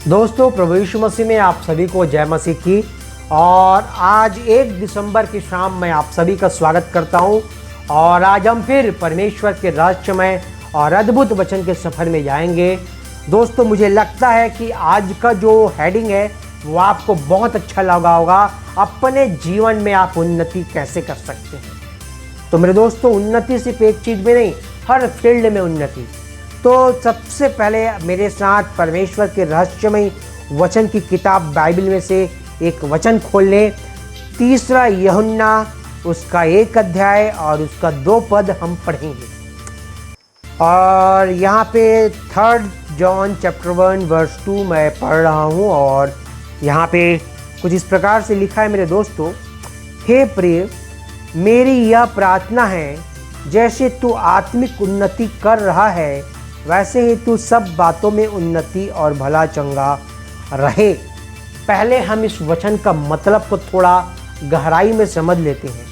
दोस्तों, प्रभु यीशु मसीह में आप सभी को जय मसीह की। और आज 1 दिसंबर की शाम मैं आप सभी का स्वागत करता हूं। और आज हम फिर परमेश्वर के रहस्यमय और अद्भुत वचन के सफ़र में जाएंगे। दोस्तों, मुझे लगता है कि आज का जो हेडिंग है वो आपको बहुत अच्छा लगा होगा। अपने जीवन में आप उन्नति कैसे कर सकते हैं। तो मेरे दोस्तों, उन्नति सिर्फ एक चीज़ में नहीं, हर फील्ड में उन्नति। तो सबसे पहले मेरे साथ परमेश्वर के रहस्यमय वचन की किताब बाइबल में से एक वचन खोल लें। 3 यूहन्ना उसका 1 अध्याय और उसका 2 पद हम पढ़ेंगे। और यहाँ पे 3 जॉन चैप्टर 1 वर्स 2 मैं पढ़ रहा हूँ। और यहाँ पे कुछ इस प्रकार से लिखा है मेरे दोस्तों, हे प्रिय, मेरी यह प्रार्थना है, जैसे तू आत्मिक उन्नति कर रहा है वैसे ही तू सब बातों में उन्नति और भला चंगा रहे। पहले हम इस वचन का मतलब को थोड़ा गहराई में समझ लेते हैं।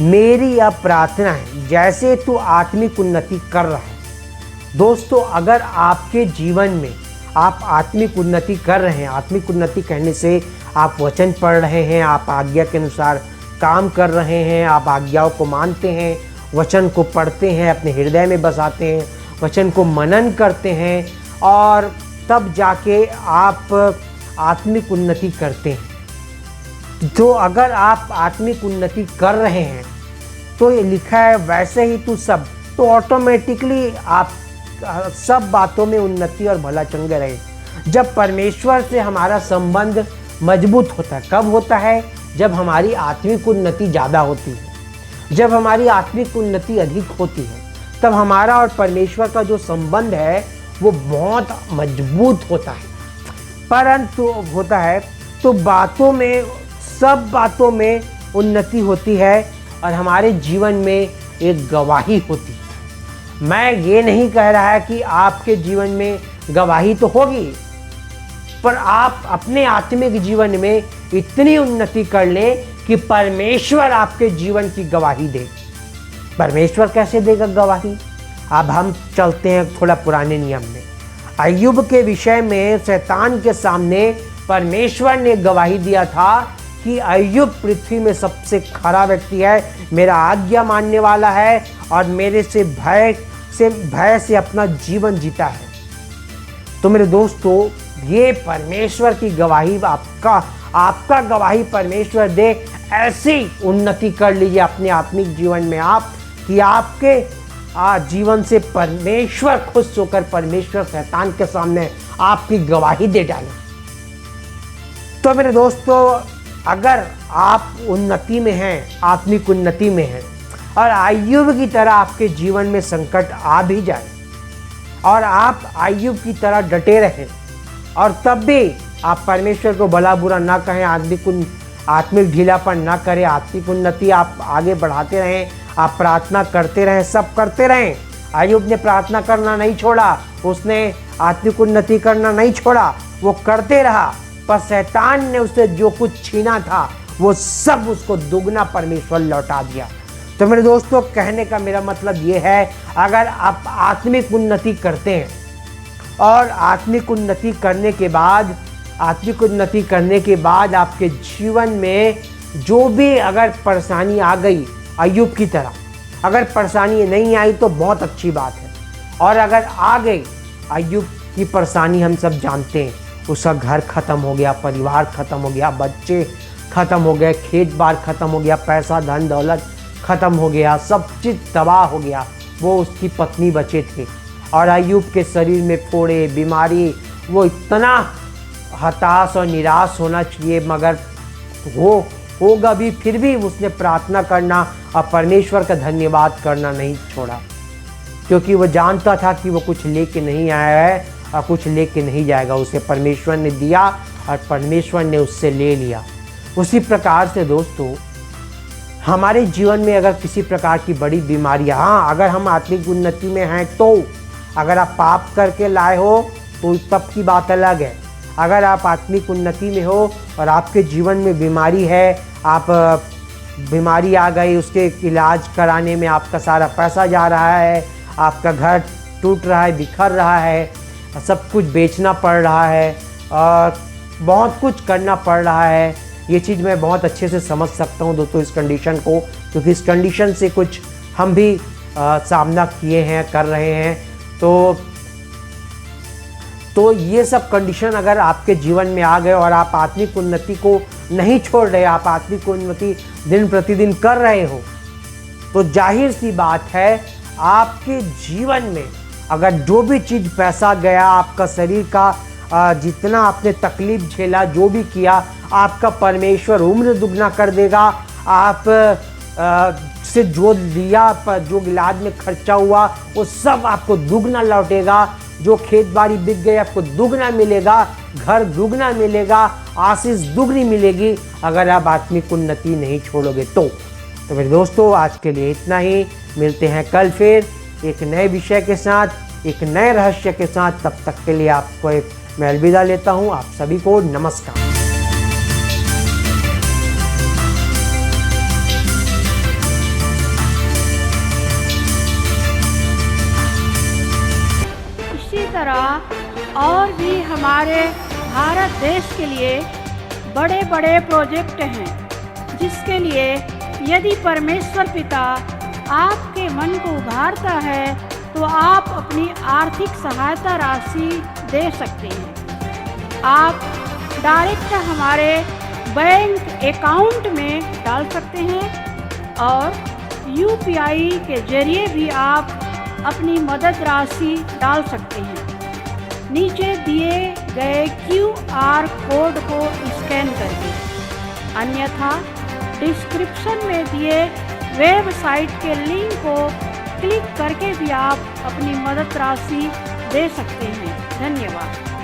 मेरी यह प्रार्थना है, जैसे तू आत्मिक उन्नति कर रहा है। दोस्तों, अगर आपके जीवन में आप आत्मिक उन्नति कर रहे हैं, आत्मिक उन्नति कहने से आप वचन पढ़ रहे हैं, आप आज्ञा के अनुसार काम कर रहे हैं, आप आज्ञाओं को मानते हैं, वचन को पढ़ते हैं, अपने हृदय में बसाते हैं, वचन को मनन करते हैं, और तब जाके आप आत्मिक उन्नति करते हैं। तो अगर आप आत्मिक उन्नति कर रहे हैं तो ये लिखा है वैसे ही तू सब, तो ऑटोमेटिकली आप सब बातों में उन्नति और भला चंगे रहे। जब परमेश्वर से हमारा संबंध मजबूत होता है, कब होता है? जब हमारी आत्मिक उन्नति ज़्यादा होती है, जब हमारी आत्मिक उन्नति अधिक होती है, तब हमारा और परमेश्वर का जो संबंध है वो बहुत मजबूत होता है। परंतु होता है तो बातों में, सब बातों में उन्नति होती है और हमारे जीवन में एक गवाही होती है। मैं ये नहीं कह रहा है कि आपके जीवन में गवाही तो होगी, पर आप अपने आत्मिक जीवन में इतनी उन्नति कर लें कि परमेश्वर आपके जीवन की गवाही दे। परमेश्वर कैसे देगा गवाही? अब हम चलते हैं थोड़ा पुराने नियम में। अय्यूब के विषय में शैतान के सामने परमेश्वर ने गवाही दिया था कि अय्यूब पृथ्वी में सबसे खरा व्यक्ति है, मेरा आज्ञा मानने वाला है और मेरे से भय से अपना जीवन जीता है। तो मेरे दोस्तों, ये परमेश्वर की गवाही आपका गवाही परमेश्वर दे। ऐसी उन्नति कर लीजिए अपने आत्मिक जीवन में आप कि आपके जीवन से परमेश्वर खुश होकर परमेश्वर शैतान के सामने आपकी गवाही दे डाले। तो मेरे दोस्तों, अगर आप उन्नति में हैं, आत्मिक उन्नति में हैं, और अय्यूब की तरह आपके जीवन में संकट आ भी जाए और आप अय्यूब की तरह डटे रहें, और तब भी आप परमेश्वर को भला बुरा ना कहें, आत्मिक ढीलापन ना करें, आत्मिक उन्नति आप आगे बढ़ाते रहें, आप प्रार्थना करते रहें, सब करते रहें। अय्यूब ने प्रार्थना करना नहीं छोड़ा, उसने आत्मिक उन्नति करना नहीं छोड़ा, वो करते रहा। पर शैतान ने उससे जो कुछ छीना था वो सब उसको दुगना परमेश्वर लौटा दिया। तो मेरे दोस्तों, कहने का मेरा मतलब ये है, अगर आप आत्मिक उन्नति करते हैं और आत्मिक उन्नति करने के बाद आपके जीवन में जो भी अगर परेशानी आ गई, अय्यूब की तरह अगर परेशानी नहीं आई तो बहुत अच्छी बात है। और अगर आ गई, अय्यूब की परेशानी हम सब जानते हैं, उसका घर खत्म हो गया, परिवार खत्म हो गया, बच्चे खत्म हो गए, खेत बार खत्म हो गया, पैसा धन दौलत खत्म हो गया, सब चीज़ तबाह हो गया। वो उसकी पत्नी बचे थे और अय्यूब के शरीर में फोड़े, बीमारी, वो इतना हताश और निराश होना चाहिए, मगर वो होगा भी, फिर भी उसने प्रार्थना करना और परमेश्वर का धन्यवाद करना नहीं छोड़ा, क्योंकि वो जानता था कि वो कुछ लेके नहीं आया है और कुछ लेके नहीं जाएगा। उसे परमेश्वर ने दिया और परमेश्वर ने उससे ले लिया। उसी प्रकार से दोस्तों, हमारे जीवन में अगर किसी प्रकार की बड़ी बीमारी, हाँ, अगर हम आत्मिक उन्नति में हैं तो, अगर आप पाप करके लाए हो तो तब की बात अलग है। अगर आप आत्मिक उन्नति में हो और आपके जीवन में बीमारी है, आप बीमारी आ गई, उसके इलाज कराने में आपका सारा पैसा जा रहा है, आपका घर टूट रहा है, बिखर रहा है, सब कुछ बेचना पड़ रहा है, बहुत कुछ करना पड़ रहा है। ये चीज़ मैं बहुत अच्छे से समझ सकता हूँ दोस्तों इस कंडीशन को, क्योंकि इस कंडीशन से कुछ हम भी सामना किए हैं, कर रहे हैं। तो ये सब कंडीशन अगर आपके जीवन में आ गए और आप आत्मिक उन्नति को नहीं छोड़ रहे, आप आत्मिक उन्नति दिन प्रतिदिन कर रहे हो, तो जाहिर सी बात है आपके जीवन में अगर जो भी चीज़ पैसा गया, आपका शरीर का जितना आपने तकलीफ झेला, जो भी किया, आपका परमेश्वर उम्र दुगना कर देगा। आप से जो लिया, जो इलाज में खर्चा हुआ, वो सब आपको दुगना लौटेगा। जो खेत बाड़ी बिक गए आपको दुगना मिलेगा, घर दुगना मिलेगा, आशीष दुगनी मिलेगी अगर आप आत्मिक उन्नति नहीं छोड़ोगे तो मेरे दोस्तों आज के लिए इतना ही। मिलते हैं कल फिर एक नए विषय के साथ, एक नए रहस्य के साथ। तब तक के लिए आपको मैं अलविदा लेता हूँ। आप सभी को नमस्कार। इसी तरह और भी हमारे भारत देश के लिए बड़े बड़े प्रोजेक्ट हैं, जिसके लिए यदि परमेश्वर पिता आपके मन को उभारता है तो आप अपनी आर्थिक सहायता राशि दे सकते हैं। आप डायरेक्ट हमारे बैंक अकाउंट में डाल सकते हैं और UPI के जरिए भी आप अपनी मदद राशि डाल सकते हैं। नीचे दिए गए QR कोड को स्कैन करके, अन्यथा डिस्क्रिप्शन में दिए वेबसाइट के लिंक को क्लिक करके भी आप अपनी मदद राशि दे सकते हैं। धन्यवाद।